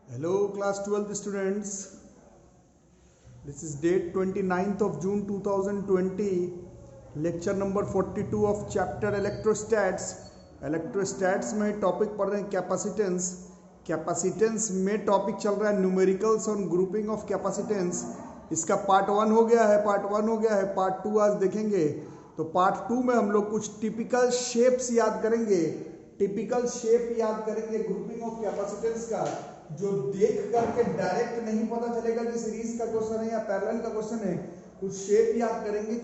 Hello class 12th students. This is date 29th of June 2020. Lecture number 42 of chapter electrostats. इलेक्ट्रोस्टैट्स में topic पढ़ रहे हैं capacitance. Capacitance में topic चल रहा है numericals on grouping of capacitance. इसका पार्ट 1 हो गया है, पार्ट 2 आज देखेंगे. तो पार्ट 2 में हम लोग कुछ टिपिकल शेप्स याद करेंगे. टिपिकल शेप याद करेंगे ग्रुपिंग ऑफ कैपेसिटेंस का, जो देख करके डायरेक्ट नहीं पता चलेगा कि सीरीज का क्वेश्चन है या पैरेलल का क्वेश्चन है. कुछ शेप याद करेंगे,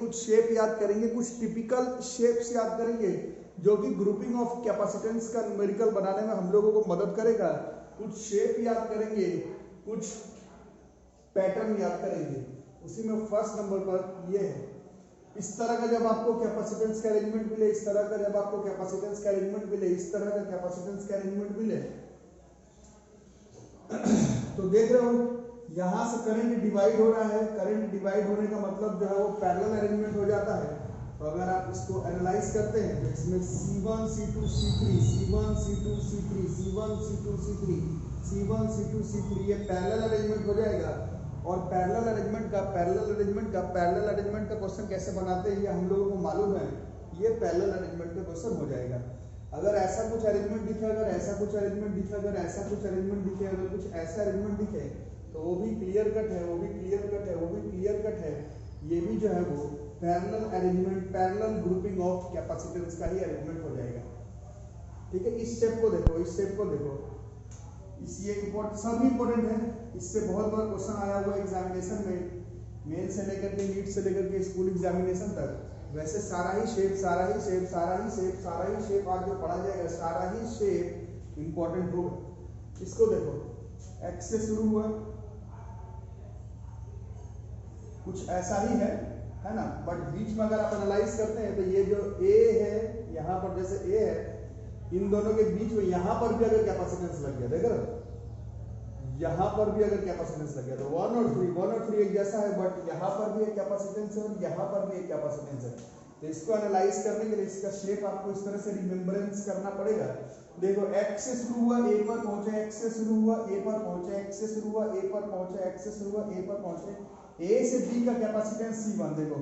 कुछ टिपिकल शेप्स याद करेंगे जो कि ग्रुपिंग ऑफ कैपेसिटेंस का न्यूमेरिकल बनाने में हम लोगों को मदद करेगा. कुछ शेप याद करेंगे, कुछ पैटर्न याद करेंगे. उसी में फर्स्ट नंबर पर ये है. इस तरह का जब आपको कैपेसिटेंस का अरेंजमेंट मिले, इस तरह का जब आपको कैपेसिटेंस का अरेंजमेंट मिले, इस तरह का कैपेसिटेंस का अरेंजमेंट मिले, तो देख रहे हो यहां से करंट डिवाइड हो रहा है. करंट डिवाइड होने का मतलब जो है वो पैरेलल अरेंजमेंट हो जाता है. तो अगर आप इसको एनालाइज करते हैं तो इसमें C1 C2 C3 C1 C2 C3 C1 C2 C3 C1 C2 C3 ये पैरेलल अरेंजमेंट हो जाएगा. और पैरेलल अरेंजमेंट का क्वेश्चन कैसे बनाते हैं ये हम लोगों को मालूम है. ये पैरेलल अरेंजमेंट का क्वेश्चन हो जाएगा. अगर ऐसा कुछ अरेंजमेंट दिखे, अगर ऐसा कुछ अरेंजमेंट दिखे, अगर ऐसा कुछ अरेंजमेंट दिखे, अगर कुछ ऐसा अरेंजमेंट दिखे, तो वो भी क्लियर कट है, वो भी क्लियर कट है, वो भी क्लियर कट है. ये भी जो है वो parallel arrangement, parallel grouping of capacitance का ही अरेंजमेंट हो जाएगा. ठीक है, इस स्टेप को देखो, इस स्टेप को देखो. ये इंपॉर्टेंट, सभी इंपॉर्टेंट है. इससे बहुत बार क्वेश्चन आया हुआ एग्जामिनेशन में, मेन से लेकर के नीट से लेकर के स्कूल एग्जामिनेशन तक. वैसे सारा ही शेप आज जो पढ़ा जाएगा, सारा ही शेप इंपॉर्टेंट होगा. इसको देखो, एक्स से शुरू हुआ, कुछ ऐसा ही है ना. बट बीच में अगर आप एनालाइज करते हैं तो ये जो ए है, यहाँ पर जैसे ए है, इन दोनों के बीच में यहाँ पर भी अगर कैपेसिटेंस लग गया, देख रहे, यहाँ पर भी अगर कैपेसिटेंस लग गया तो 1 और 3 एक जैसा है, बट यहाँ पर भी एक कैपेसिटेंस है और यहाँ पर भी एक कैपेसिटेंस है. तो इसको एनालाइज करने के लिए इसका शेप आपको इस तरह से रिमेम्बरेंस करना पड़ेगा. देखो, x से शुरू हुआ, a पर पहुंचे, x से शुरू हुआ, a पर पहुंचे, x से शुरू हुआ, a पर पहुंचे, x से शुरू हुआ, a पर पहुंचे. a से b का कैपेसिटेंस C1. देखो,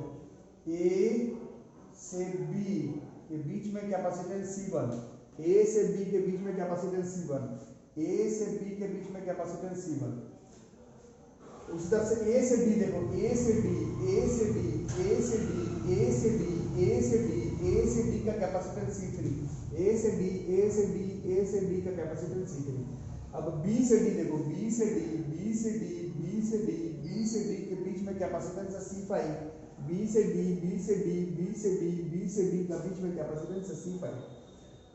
a से b के बीच में कैपेसिटेंस C1, a से b के बीच में कैपेसिटेंस C1, a से b के बीच में कैपेसिटेंस C1. उस तरह से a से d, देखो, a से d, a से d, a से d, a से d, a से d, a से d का कैपेसिटेंस C3, a से d, a से d, a से d का कैपेसिटेंस C3. अब b से d देखो, b से d, b से d, b से d, b से d के बीच में कैपेसिटेंस है C5, b से d, b से d, b से d, b से d का बीच में कैपेसिटेंस है C5.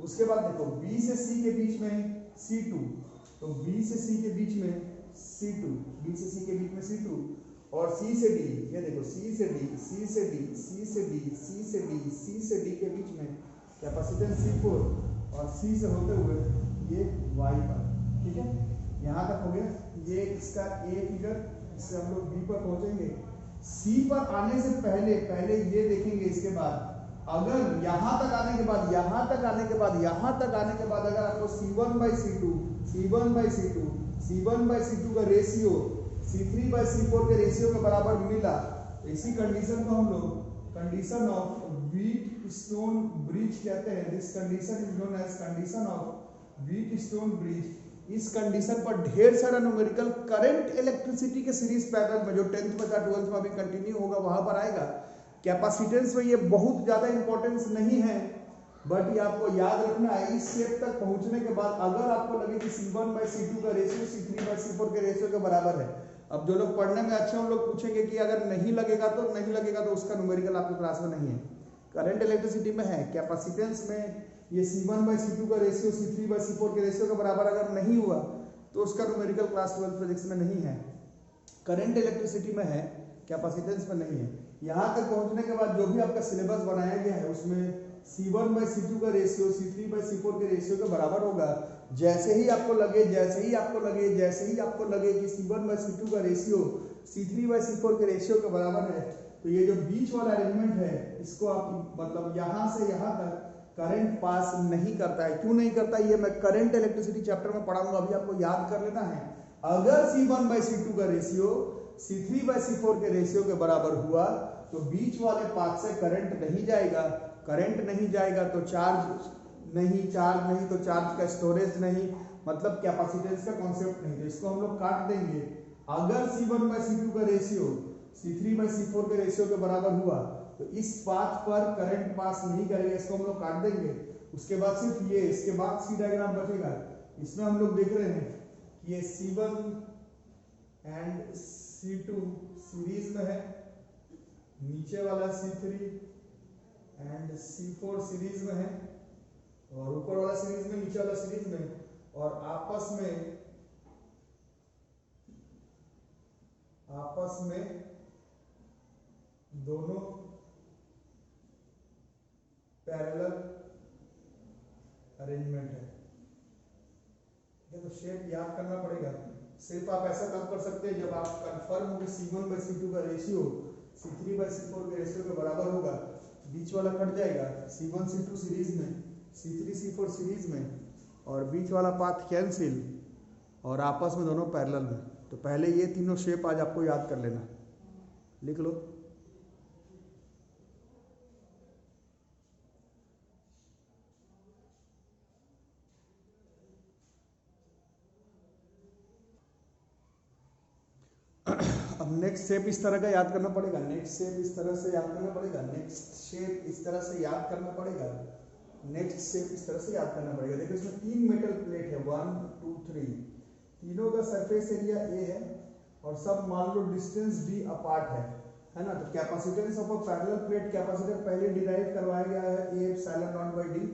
उसके बाद देखो, b से c के बीच में C2, तो b से c के बीच में C2, b से c के बीच में C2. और C से D, ये देखो, C से D, C से D, C से D, C से D, C से D के बीच में कैपेसिटेंस C4 और C से होते हुए ये Y पर. ठीक है, यहाँ तक हो गया. ये इसका A फिगर, इससे हम लोग B पर पहुंचेंगे. C पर आने से पहले ये देखेंगे. इसके बाद अगर यहाँ तक आने के बाद अगर आपको C1/C2 का रेशियो C3/C4 के रेशियो के बराबर मिला, तो इसी कंडीशन को हम लोग कंडीशन ऑफ व्हीटस्टोन ब्रिज कहते हैं. This condition is known as condition of Wheatstone bridge. इस कंडीशन पर ढेर सारा न्यूमेरिकल करंट इलेक्ट्रिसिटी के सीरीज पैटर्न में, जो 10th में था 12th में भी कंटिन्यू होगा, वहां पर आएगा. कैपेसिटेंस में ये बहुत ज्यादा इंपॉर्टेंस नहीं है, बट ये आपको याद रखना है. इस शेप तक पहुंचने के बाद अगर आपको लगे कि C1/C2 का रेशियो C3/C4 के रेशियो के बराबर है. अब जो लोग पढ़ने में अच्छे, उन लोग पूछेंगे कि अगर नहीं लगेगा तो उसका न्यूमेरिकल आपकी क्लास में नहीं है. करंट इलेक्ट्रिसिटी में है. कैपेसिटेंस में ये C1/C2 का रेशियो C3/C4 के रेशियो के बराबर अगर नहीं हुआ तो उसका न्यूमेरिकल क्लास 12 फिजिक्स में नहीं है. करंट इलेक्ट्रिसिटी में है, कैपेसिटेंस में नहीं है. यहाँ तक पहुंचने के बाद जो भी आपका सिलेबस बनाया गया है उसमें C1/C2 का रेशियो C3/C4 के रेशियो के बराबर होगा. जैसे ही आपको लगे कि C1/C2 का रेशियो C3/C4 के रेशियो के बराबर है, तो ये जो बीच वाला अरेंजमेंट है, इसको आप मतलब यहाँ से यहाँ तक करंट पास नहीं करता है. क्यों नहीं करता, ये मैं करंट इलेक्ट्रिसिटी चैप्टर में पढ़ाऊंगा, अभी आपको याद कर लेना है. अगर C1/C2 का रेशियो C3/C4 के रेशियो के बराबर हुआ तो बीच वाले पाथ से करंट नहीं जाएगा, करंट नहीं जाएगा तो चार्ज नहीं तो चार्ज का स्टोरेज नहीं, मतलब कैपेसिटेंस का कॉन्सेप्ट नहीं। तो इसको हम लोग काट देंगे। अगर C1/C2 का रेशियो C3/C4 के रेशियो के बराबर हुआ तो इस पाथ पर करंट पास नहीं करेगा, इसको हम लोग काट देंगे। उसके बाद सिर्फ ये, इसके बाद सी डायग्राम बचेगा। इसमें हम लोग देख रहे हैं कि ये C1 एंड C2 सीरीज में है, नीचे वाला C3 एंड C4 सीरीज में है, और ऊपर वाला सीरीज में, नीचे वाला सीरीज में, और आपस में दोनों पैरेलल अरेंजमेंट है। ठीक है, तो शेप याद करना पड़ेगा। सिर्फ आप ऐसा काम कर सकते हैं जब आप कंफर्म हो कि C1/C2 का रेशियो C3/C4 के रेशियो के बराबर होगा, बीच वाला कट जाएगा, C1/C2 सीरीज में, C3/C4 सीरीज में, और बीच वाला पाथ कैंसिल, और आपस में दोनों पैरेलल में। तो पहले ये तीनों शेप आज आपको याद कर लेना, लिख लो। अब नेक्स्ट शेप इस तरह का याद करना पड़ेगा, नेक्स्ट शेप इस तरह से याद करना पड़ेगा, नेक्स्ट शेप इस तरह से याद करना पड़ेगा, नेक्स्ट शेप इस तरह से याद करना पड़ेगा। देखो इसमें 3 मेटल प्लेट है, 1 2 3, तीनों का सरफेस एरिया A है और सब मान लो डिस्टेंस D अपार्ट है ना। तो capacitance of a parallel plate capacitor पहले डिराइव करवाया गया है A epsilon naught by D।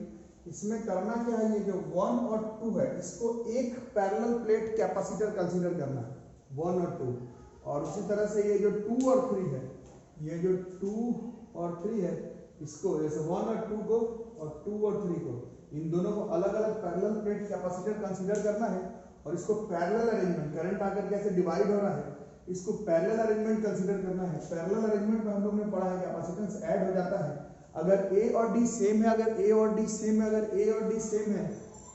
इसमें करना क्या है, ये जो 1 और 2 है इसको एक पैरेलल प्लेट कैपेसिटर कंसीडर करना है, 1 और 2। और उसी तरह से ये जो 2 और 3 है, ये जो 2 और 3 है, इसको जैसे 1 और 2 को और 2 और 3 को, इन दोनों को अलग अलग पैरेलल प्लेट कैपेसिटर कंसीडर करना है। और इसको पैरेलल अरेंजमेंट, करंट आकर कैसे डिवाइड हो रहा है, इसको पैरेलल अरेंजमेंट कंसीडर करना है। पैरेलल अरेंजमेंट में हम लोग ने पढ़ा है कैपेसिटेंस ऐड हो जाता है अगर A और D सेम है, अगर A और D सेम है, अगर A और D सेम है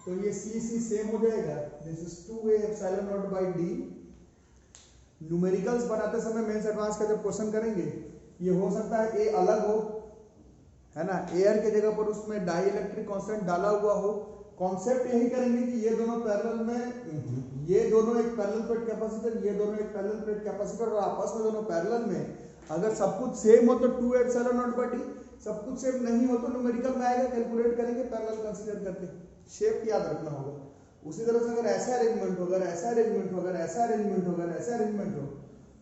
तो ये C सेम हो जाएगा। This is 2A epsilon naught by D। Numericals बनाते समय मेंस एडवांस का जब क्वेश्चन करेंगे, ये हो सकता है A अलग हो, है ना, एयर के जगह पर उसमें डाई इलेक्ट्रिक कांस्टेंट डाला हुआ हो। कॉन्सेप्ट यही करेंगे कि ये दोनों पैरेलल में, ये दोनों एक पैरेलल प्लेट कैपेसिटर, ये दोनों एक पैरेलल प्लेट कैपेसिटर, और आपस में दोनों पैरेलल में अगर सब कुछ सेम हो तो 2 एप्सिलॉन नॉट बाय D, सब कुछ सेम नहीं हो तो न्यूमेरिकल में आएगा, कैलकुलेट करेंगे पैरेलल कंसीडर करके। शेप याद रखना होगा। उसी तरह से अगर ऐसा अरेंजमेंट हो, अगर ऐसा अरेंजमेंट हो, अगर ऐसा अरेंजमेंट हो, अगर ऐसा अरेंजमेंट हो,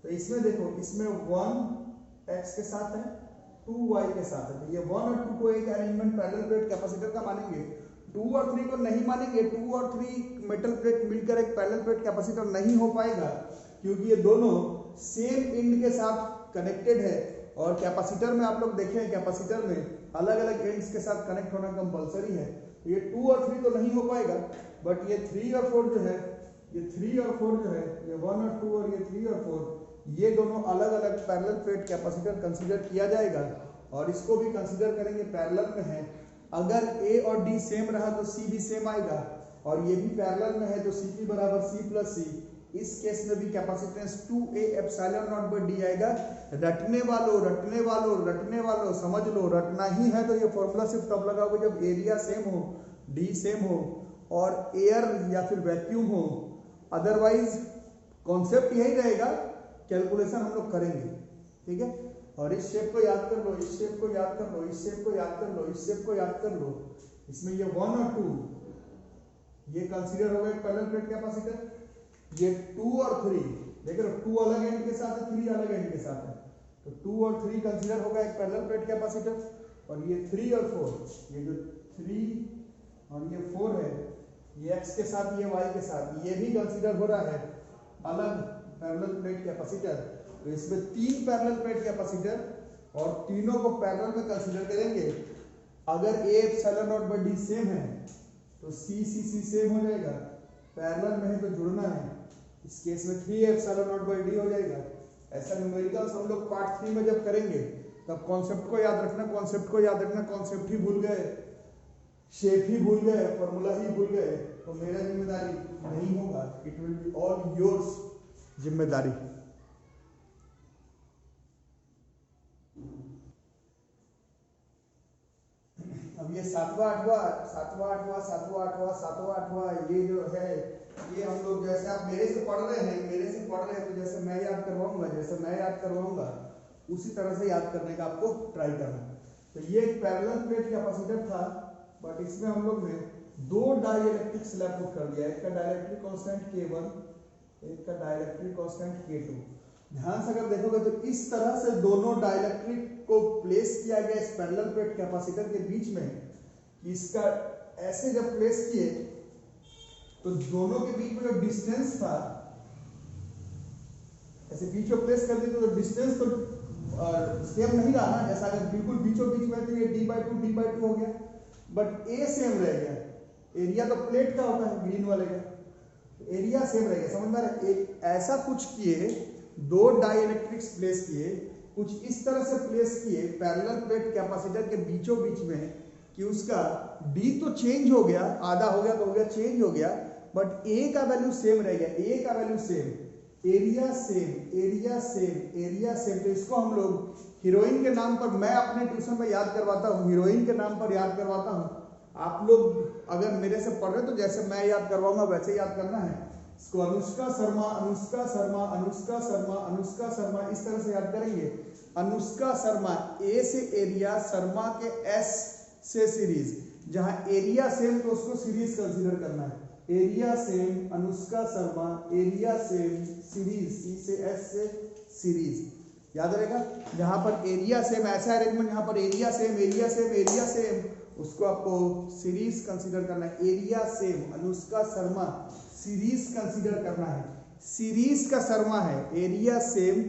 तो इसमें देखो, इसमें 1 x के साथ है, 2 y के साथ है, तो ये 1 और 2 को एक अरेंजमेंट पैरेलल प्लेट कैपेसिटर का मानेंगे, 2 और 3 को नहीं मानेंगे। 2 और 3 मेटल प्लेट मिलकर एक पैरेलल प्लेट कैपेसिटर नहीं हो पाएगा, क्योंकि ये दोनों सेम एंड के साथ कनेक्टेड है। और कैपेसिटर में आप लोग देखें, कैपेसिटर में अलग अलग एंड्स के साथ कनेक्ट होना कंपलसरी है। ये 2 और 3 तो नहीं हो पाएगा, बट ये 3 और 4 जो है, ये 3 और 4 जो है, ये 1 और 2 और ये 3 और 4, ये दोनों अलग अलग पैरेलल प्लेट कैपेसिटर कंसीडर किया जाएगा। और इसको भी कंसीडर करेंगे, पैरेलल में है, अगर A और D सेम रहा तो C भी सेम आएगा, और ये भी पैरेलल में है तो CP बराबर C प्लस C। इस केस में भी capacitance 2A epsilon naught by D आएगा। रटने वालों समझ लो, रटना ही है तो ये फॉर्मूला सिर्फ तब लगाओगे जब एरिया सेम हो, D सेम हो और एयर या फिर वैक्यूम हो, अदरवाइज कॉन्सेप्ट यही रहेगा, कैलकुलेशन हम लोग करेंगे। ठीक है, और इस शेप को याद कर लो, इस शेप को याद कर लो, इस शेप को याद कर लो, इस शेप को याद कर लो। इसमें ये 1 और 2 ये कंसीडर हो गए पैरेलल प्लेट कैपेसिटर, ये 2 और 3 देख रहे हो, 2 अलग एंड के साथ है, 3 अलग एंड के साथ है, तो 2 और 3 कंसीडर होगा एक पैरेलल प्लेट कैपेसिटर। और ये 3 और 4, ये जो 3 और ये 4 है, ये x के साथ, ये y के साथ, ये भी कंसीडर हो रहा है अलग पैरेलल प्लेट कैपेसिटर। तो इसमें 3 पैरेलल प्लेट कैपेसिटर और तीनों को पैरेलल में कंसीडर करेंगे। अगर A epsilon naught by D same है तो C सेम हो जाएगा, पैरेलल में है तो जुड़ना है। इस केस में 3 एप्सिलॉन नॉट बाय D हो जाएगा। ऐसा न्यूमेरिकल्स हम लोग पार्ट 3 में जब करेंगे तब कॉन्सेप्ट को याद रखना, कॉन्सेप्ट को याद रखना, कॉन्सेप्ट ही भूल गए, शेप ही भूल गए, फॉर्मूला ही भूल गए, तो मेरा जिम्मेदारी नहीं होगा, it will be all yours जिम्मेदारी। अब ये सातवां आठवां ये जो है, ये हम लोग जैसे आप मेरे से पढ़ रहे हैं तो जैसे मैं याद करवाऊंगा उसी तरह से याद करने का आपको ट्राई करना है। तो ये एक पैरेलल प्लेट कैपेसिटर था, बट इसमें हम लोग ने दो डाइलेक्ट्रिक स्लैब पुट कर दिया, एक का डाइलेक्ट्रिक कांस्टेंट K1, एक का डाइलेक्ट्रिक कांस्टेंट K2। ध्यान से अगर देखोगे तो इस तरह से दोनों डाइलेक्ट्रिक को प्लेस किया गया इस पैरेलल प्लेट कैपेसिटर के बीच में। इसका ऐसे जब प्लेस किए तो दोनों के बीच में जो डिस्टेंस था, ऐसे बीच में प्लेस कर दिए तो डिस्टेंस तो सेम नहीं रहा ना, जैसा अगर बिल्कुल बीचों बीच में तो ये d/2 हो गया, बट ए सेम रह गया। एरिया तो प्लेट का होता है ग्रीन वाले का, एरिया सेम रह गया। समझ में आ रहा है? एक ऐसा कुछ किए, दो डाइलेक्ट्रिक्स प्लेस किए, कुछ इस तरह से प्लेस किए पैरेलल प्लेट कैपेसिटर के बीचों बीच में कि उसका d तो चेंज हो गया, आधा हो गया तो हो गया, चेंज हो गया, बट a का वैल्यू सेम रह गया, a का वैल्यू सेम, एरिया सेम। तो इसको हम लोग हीरोइन के नाम पर, मैं अपने ट्यूशन में याद करवाता हूँ, हीरोइन के नाम पर याद करवाता हूँ। आप लोग अगर मेरे से पढ़ रहे तो जैसे मैं याद करवाऊंगा वैसे याद करना है। इसको अनुष्का शर्मा इस तरह से याद करेंगे। अनुष्का शर्मा, ए से एरिया, शर्मा के एस से सीरीज, जहां एरिया सेम तो उसको सीरीज कंसीडर करना है। Area same Anushka Sharma, area same series, C से एस से सीरीज, याद रहेगा। जहां पर एरिया सेम, ऐसा अरेंजमेंट जहां पर एरिया सेम उसको आपको सीरीज कंसीडर करना है। Area same Anushka Sharma series consider करना है। सीरीज का शर्मा है, एरिया सेम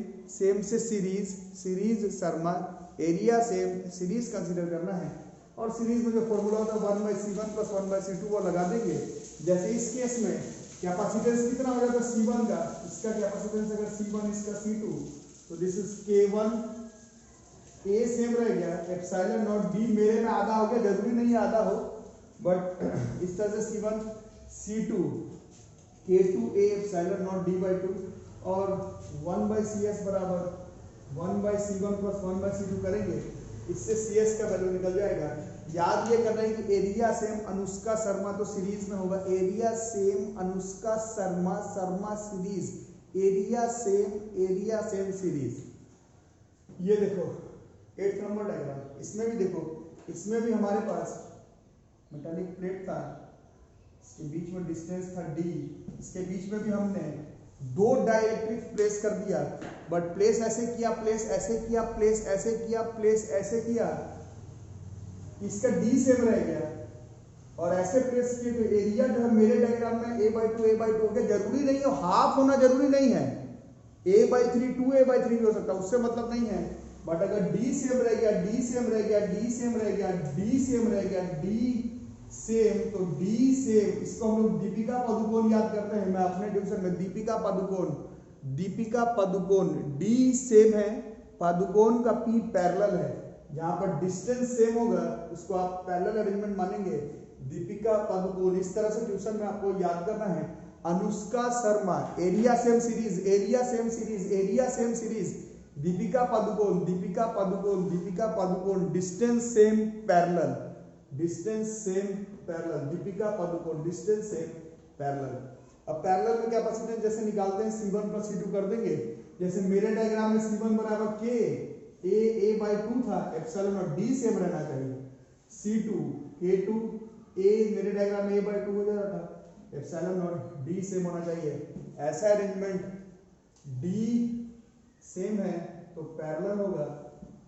से series Sharma, area same series consider करना है। और सीरीज में जो फॉर्मूला होता है 1/C1 + 1/C2 वो लगा देंगे। जैसे इस केस में कैपेसिटेंस कितना हो जाता है C1 का, इसका कैपेसिटेंस अगर C1 इसका C2, तो this is K1, A same रह गया, एप्सिलॉन नॉट D मेरे में आधा हो गया, जरूरी नहीं आधा हो, बट इस तरह से C1 C2 K2A epsilon not D/2 और 1/CS बराबर 1/C1 + 1/C2 करेंगे, इससे CS का वैल्यू निकल जाएगा। याद ये करना है कि एरिया सेम अनुष्का शर्मा तो सीरीज में होगा, area same Anushka Sharma series, area same series. ये देखो 8 नंबर डायग्राम, इसमें भी देखो, इसमें भी हमारे पास मेटालिक प्लेट था, इसके बीच में डिस्टेंस था d, इसके बीच में भी हमने दो डाइलेक्ट्रिक प्लेस कर दिया, बट प्लेस ऐसे किया, प्लेस ऐसे किया, प्लेस ऐसे किया, प्लेस ऐसे किया, इसका d सेम रह गया, और ऐसे प्लेस किए तो एरिया जो है मेरे डायग्राम में a/2 हो गया। जरूरी नहीं है हाफ होना, जरूरी नहीं है, a/3 2a/3 भी हो सकता है, उससे मतलब नहीं है। बट अगर d सेम रह गया, d सेम रह गया, d सेम रह गया, d सेम रह गया, d सेम, तो d सेम, इसको हम लोग दीपिका पादुकोण याद करते हैं। मैं अपने ट्यूशन में दीपिका पादुकोण d सेम है, पादुकोण का p पैरेलल है, जहां पर डिस्टेंस सेम होगा उसको आप पैरेलल अरेंजमेंट मानेंगे। दीपिका पादुकोण, इस तरह से ट्यूशन में आपको याद करना है। Anushka Sharma, area same series, Deepika Padukone, distance same parallel, Deepika Padukone distance same parallel. अब पैरेलल में कैपेसिटेंस जैसे निकालते हैं C1 + C2 कर देंगे। जैसे मेरे डायग्राम में C1 बराबर K, A/2 था, एप्सिलॉन और D सेम रहना चाहिए। C2 K2 A, मेरे डायग्राम में A/2 हो जा रहा था, एप्सिलॉन और D सेम होना चाहिए। ऐसा अरेंजमेंट D सेम है तो पैरेलल होगा,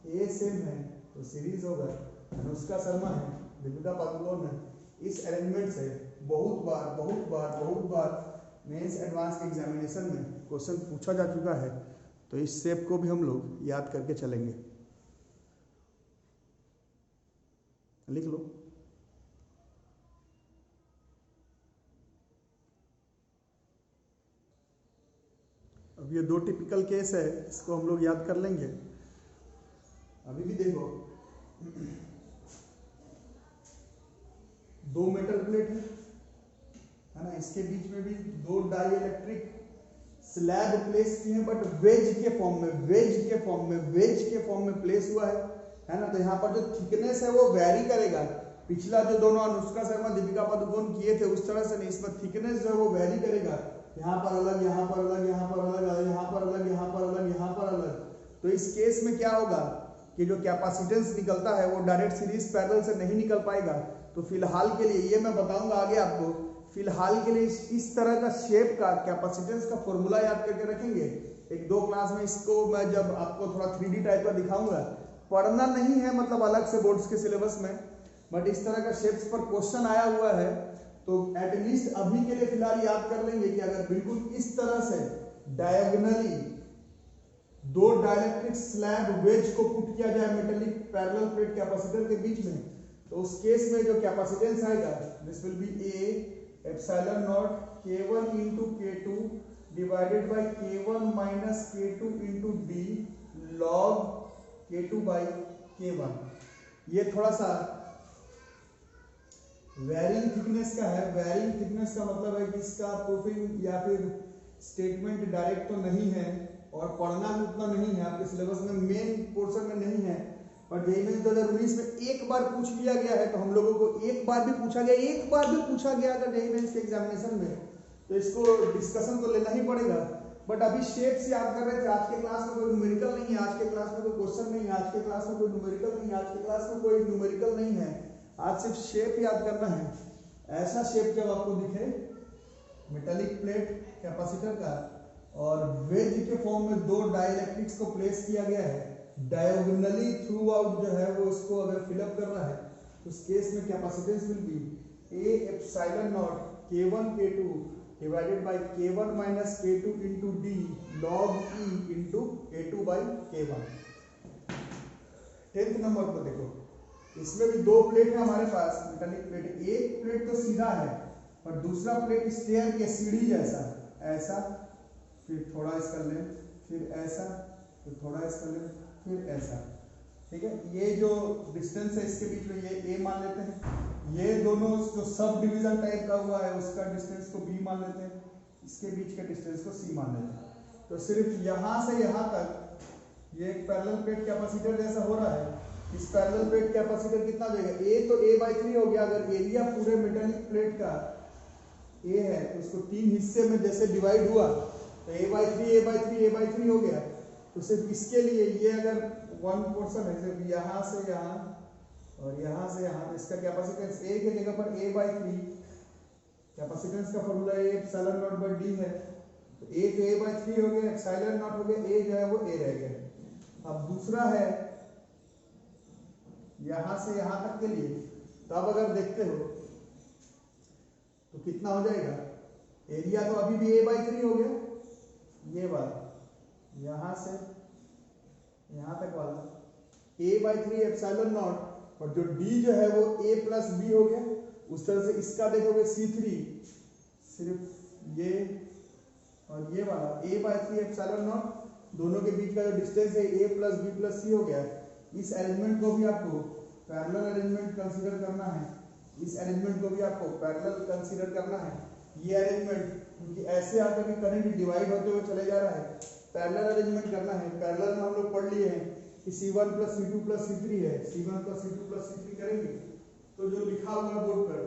A सेम है तो सीरीज होगा। अनुष्का शर्मा है, दीपिका पादुकोण है। इस अरेंजमेंट से बहुत बार मेंस एडवांस के एग्जामिनेशन में क्वेश्चन पूछा जा चुका है, तो इस शेप को भी हम लोग याद करके चलेंगे। लिख लो। अब ये दो टिपिकल केस है, इसको हम लोग याद कर लेंगे। अभी भी देखो, दो मेटल प्लेट है, है ना। इसके बीच में भी दो डाई इलेक्ट्रिक स्लैब प्लेस किए हैं, बट वेज के फॉर्म में प्लेस हुआ है ना। तो यहाँ पर जो थिकनेस है वो वेरी करेगा। पिछला जो दोनों अनुष्का शर्मा दीपिका पादुकोण किए थे उस तरह से नहीं, इसमें थिकनेस जो है वो वेरी करेगा। यहाँ पर अलग, यहाँ पर अलग, यहाँ पर अलग, यहाँ पर अलग, यहाँ पर अलग, यहाँ पर अलग। तो इस केस में क्या होगा कि जो कैपेसिटेंस निकलता है वो डायरेक्ट सीरीज पैरेलल से नहीं निकल पाएगा। तो फिलहाल के लिए ये मैं बताऊंगा आगे आपको। फिलहाल के लिए इस तरह का शेप का कैपेसिटेंस का फॉर्मूला याद करके रखेंगे। एक दो क्लास में इसको मैं जब आपको थोड़ा 3D टाइप का दिखाऊंगा, पढ़ना नहीं है मतलब अलग से बोर्ड्स के सिलेबस में, बट इस तरह का शेप्स पर क्वेश्चन आया हुआ है तो एटलीस्ट अभी के लिए फिलहाल याद कर लेंगे कि अगर बिल्कुल इस तरह से डायगोनली दो डाइलेक्ट्रिक स्लैब वेज को पुट किया जाए मेटेलिक पैरेलल प्लेट कैपेसिटर के बीच में, तो उस केस में जो कैपेसिटेंस आएगा this will be A epsilon not k1 into k2 divided by k1 minus k2 into d log k2 by k1। ये थोड़ा सा वेरिंग थिकनेस का है। वेरिंग थिकनेस का मतलब है कि इसका प्रूफिंग या फिर स्टेटमेंट डायरेक्ट तो नहीं है और पढ़ना भी उतना नहीं है, आपके सिलेबस में मेन पोर्शन में नहीं है। और जेईई मेंस 2019 में एक बार पूछ लिया गया है, तो हम लोगों को एक बार भी पूछा गया अगर जेईई मेंस के एग्जामिनेशन में, तो इसको डिस्कशन तो लेना ही पड़ेगा। बट अभी शेप्स याद कर रहे थे। आज के क्लास में कोई न्यूमेरिकल नहीं है, आज के क्लास में कोई क्वेश्चन नहीं है, आज के क्लास में कोई न्यूमेरिकल नहीं है, आज के क्लास में कोई न्यूमेरिकल नहीं है। आज सिर्फ शेप याद करना है। ऐसा शेप जब आपको दिखे मेटालिक प्लेट कैपेसिटर का और वेज के फॉर्म में दो डाइलेक्ट्रिक्स को प्लेस किया गया है, डायगोनली थ्रू आउट जो है वो इसको अगर फिलअप कर रहा है, तो उस केस में capacitance will be A epsilon not k1 k2 divided by k1 minus k2 into d log e into k2 by k1। 10th number को देखो, इसमें भी दो प्लेट है हमारे पास मेटालिक प्लेट। एक प्लेट तो सीधा है और दूसरा प्लेट स्टेयर के सीढ़ी जैसा, ऐसा, फिर थोड़ा इसका लेंथ, फिर ऐसा, फिर थोड़ा इसका लेंथ, फिर ऐसा। ठीक है, ये जो डिस्टेंस है इसके बीच में ये a मान लेते हैं। ये दोनों जो सब डिवीजन टाइप का हुआ है उसका डिस्टेंस को b मान लेते हैं, इसके बीच के डिस्टेंस को c मान लेते हैं। तो सिर्फ यहाँ से यहाँ तक ये एक पैरेलल प्लेट कैपेसिटर जैसा हो रहा है। इस पैरेलल प्लेट कैपेसिटर कितना देगा, a तो a/3 हो गया। अगर एरिया पूरे मेटालिक प्लेट का a है तो उसको तीन हिस्से में जैसे डिवाइड हुआ तो a/3 हो गया। तो सिर्फ इसके लिए ये अगर वन पोर्शन है, सिर्फ यहाँ से यहाँ और यहाँ से यहाँ, इसका कैपेसिटेंस a की जगह पर a/3, कैपेसिटेंस का formula a epsilon naught by d है। तो a तो a/3 हो गया, एप्सिलॉन नॉट हो गया, a जो है वो a रह गया। अब दूसरा है यहाँ से यहाँ तक के लिए, तो अब अगर देखते हो तो कितना हो जाएगा, एरिया तो अभी भी a/3 हो गया, ये वाला यहाँ से यहाँ तक वाला a/3 एप्सिलॉन नॉट, और जो d जो है वो a प्लस b हो गया। उस तरह से इसका देखोगे C3, सिर्फ ये और ये वाला a/3 एप्सिलॉन नॉट, दोनों के बीच का जो डिस्टेंस है a plus b plus c हो गया। इस अरेंजमेंट को भी आपको पैरेलल अरेंजमेंट कंसीडर करना है, इस अरेंजमेंट को भी आपको पैरेलल कंसीडर करना है। ये अरेंजमेंट क्योंकि ऐसे आकर के करंट डिवाइड होते हुए चले जा रहा है, पैरेलल अरेंजमेंट करना है। पैरेलल में हम लोग पढ़ लिए हैं कि C1 plus C2 plus C3 है, C1 plus C2 plus C3 करेंगे तो जो लिखा हुआ है बोर्ड पर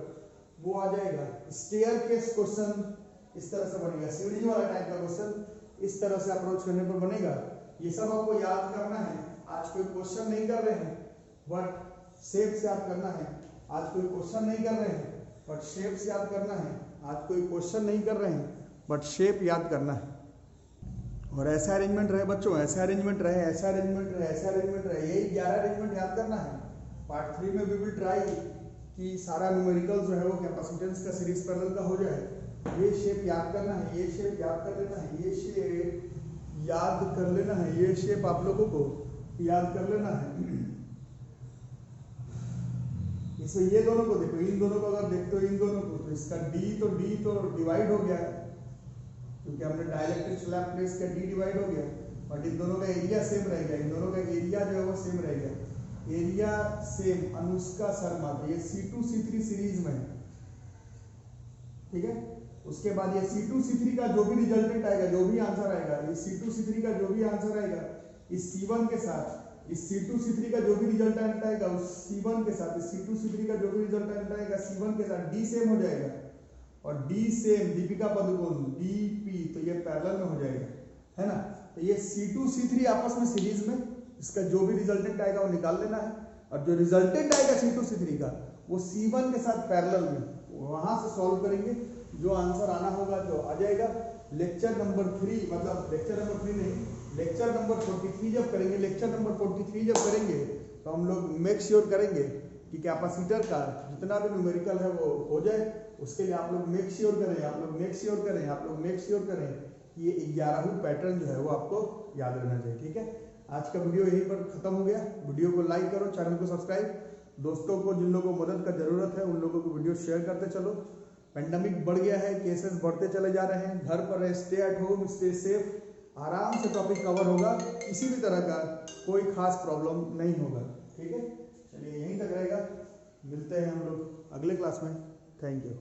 वो आ जाएगा। स्टेयरकेस क्वेश्चन इस तरह से बनेगा, सीढ़ी वाला टाइप का क्वेश्चन इस तरह से अप्रोच करने पर बनेगा। ये सब आपको याद करना है। आज कोई क्वेश्चन नहीं कर रहे हैं बट शेप्स याद करना है। आज कोई क्वेश्चन नहीं कर रहे हैं बट शेप्स याद करना है। आज कोई क्वेश्चन नहीं कर रहे हैं बट शेप याद करना है। और ऐसा अरेंजमेंट रहे बच्चों, ऐसा अरेंजमेंट रहे, ऐसा अरेंजमेंट रहे, ऐसा अरेंजमेंट रहे, यही 11 अरेंजमेंट याद करना है। पार्ट 3 में वी विल ट्राई कि सारा न्यूमेरिकल जो है वो कैपेसिटेंस का सीरीज पैरेलल का हो जाए। ये शेप याद करना है, ये शेप याद कर लेना है, ये शेप याद कर लेना है, ये शेप आप लोगों को याद कर लेना है। इसमें ये दोनों को देखो, इन दोनों को अगर देखते हो, इन दोनों को, तो इसका d तो डिवाइड हो गया क्योंकि हमने डाइलेक्ट्रिक स्लैब प्लेस का d डिवाइड हो गया, बट इन दोनों का एरिया सेम रह गया। इन दोनों का एरिया जो है वो सेम रह गया, एरिया सेम। अनुष्का शर्मा, तो ये C2 C3 सीरीज में, ठीक है। उसके बाद ये C2 C3 का जो भी रिजल्टेंट आएगा, जो भी आंसर आएगा, इस C2 C3 का जो भी आंसर आएगा इस C1 के साथ, इस C2 C3 का जो भी रिजल्टेंट आएगा उस C1 के साथ, इस C2 C3 का जो भी रिजल्टेंट आएगा C1 के साथ D सेम हो जाएगा, और D same Deepika Padukone DP, तो ये पैरेलल में हो जाएगा, है ना। तो ये C2 C3 आपस में सीरीज में, इसका जो भी रिजल्टेंट आएगा वो निकाल लेना है, और जो रिजल्टेंट आएगा C2 C3 का वो C1 के साथ पैरेलल में, वहां से सॉल्व करेंगे, जो आंसर आना होगा जो आ जाएगा। लेक्चर नंबर 3, मतलब लेक्चर नंबर 3 नहीं, लेक्चर नंबर 43 जब करेंगे, लेक्चर नंबर 43 जब करेंगे तो हम लोग मेक श्योर करेंगे कि कैपेसिटर का जितना भी न्यूमेरिकल है वो हो जाए। उसके लिए आप लोग मेक श्योर करें, आप लोग मेक श्योर करें, आप लोग मेक श्योर करें कि ये 11वां पैटर्न जो है वो आपको याद रहना चाहिए, ठीक है। आज का वीडियो यहीं पर खत्म हो गया। वीडियो को लाइक करो, चैनल को सब्सक्राइब, दोस्तों को जिन लोगों को मदद का जरूरत है उन लोगों को वीडियो शेयर करते चलो। पेंडेमिक बढ़ गया है, केसेस बढ़ते चले जा रहे हैं, घर पर stay at home, stay safe, आराम से टॉपिक कवर होगा, किसी भी तरह का कोई खास प्रॉब्लम नहीं होगा, ठीक है। चलिए यहीं तक रहेगा, मिलते हैं हम लोग अगले क्लास में। Thank you.